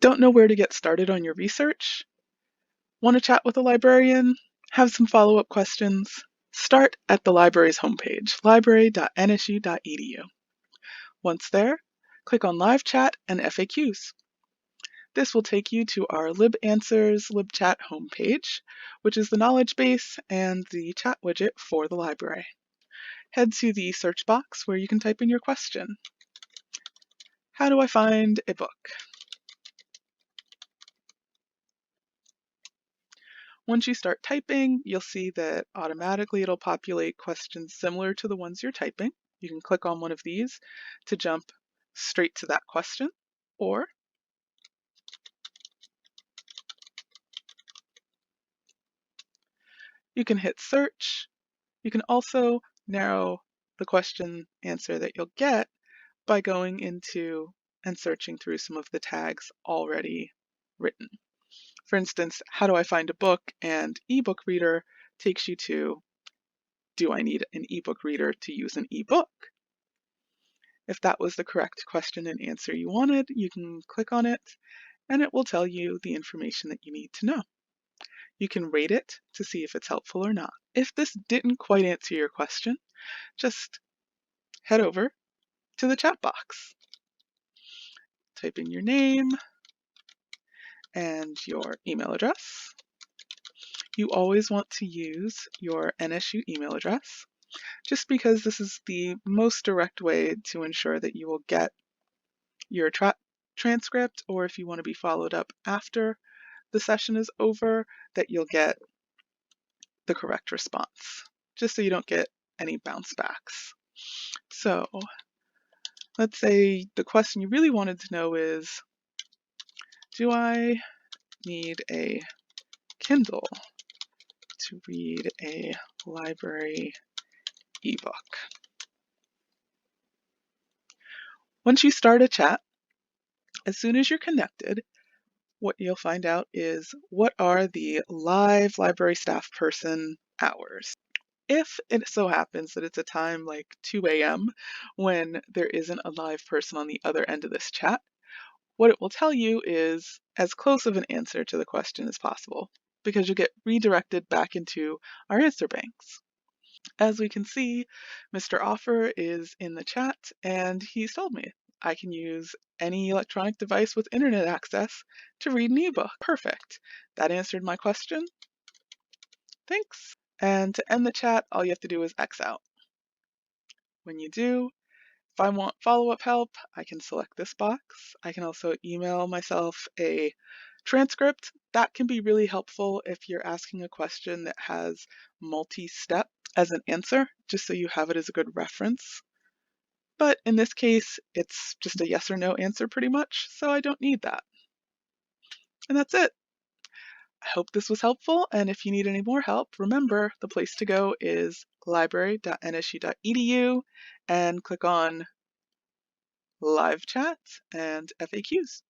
Don't know where to get started on your research? Want to chat with a librarian? Have some follow-up questions? Start at the library's homepage, library.nsu.edu. Once there, click on Live Chat and FAQs. This will take you to our LibAnswers LibChat homepage, which is the knowledge base and the chat widget for the library. Head to the search box where you can type in your question. How do I find a book? Once you start typing, you'll see that automatically it'll populate questions similar to the ones you're typing. You can click on one of these to jump straight to that question, or you can hit search. You can also narrow the question answer that you'll get by going into and searching through some of the tags already written. For instance, how do I find a book and ebook reader takes you to, do I need an ebook reader to use an ebook? If that was the correct question and answer you wanted, you can click on it and it will tell you the information that you need to know. You can rate it to see if it's helpful or not. If this didn't quite answer your question, just head over to the chat box. Type in your name and your email address. You always want to use your NSU email address, just because this is the most direct way to ensure that you will get your transcript, or if you want to be followed up after the session is over, that you'll get the correct response, just so you don't get any bounce backs. So let's say the question you really wanted to know is, do I need a Kindle to read a library ebook? Once you start a chat, as soon as you're connected, what you'll find out is what are the live library staff person hours. If it so happens that it's a time like 2 a.m. when there isn't a live person on the other end of this chat, what it will tell you is as close of an answer to the question as possible, because you'll get redirected back into our answer banks. As we can see, Mr. Offer is in the chat and he's told me I can use any electronic device with internet access to read an ebook. Perfect. That answered my question. Thanks. And to end the chat, all you have to do is X out. When you do, if I want follow-up help, I can select this box. I can also email myself a transcript. That can be really helpful if you're asking a question that has multi-step as an answer, just so you have it as a good reference. But in this case, it's just a yes or no answer pretty much, so I don't need that. And that's it. I hope this was helpful, and if you need any more help, remember the place to go is library.nsu.edu and click on Live Chat and FAQs.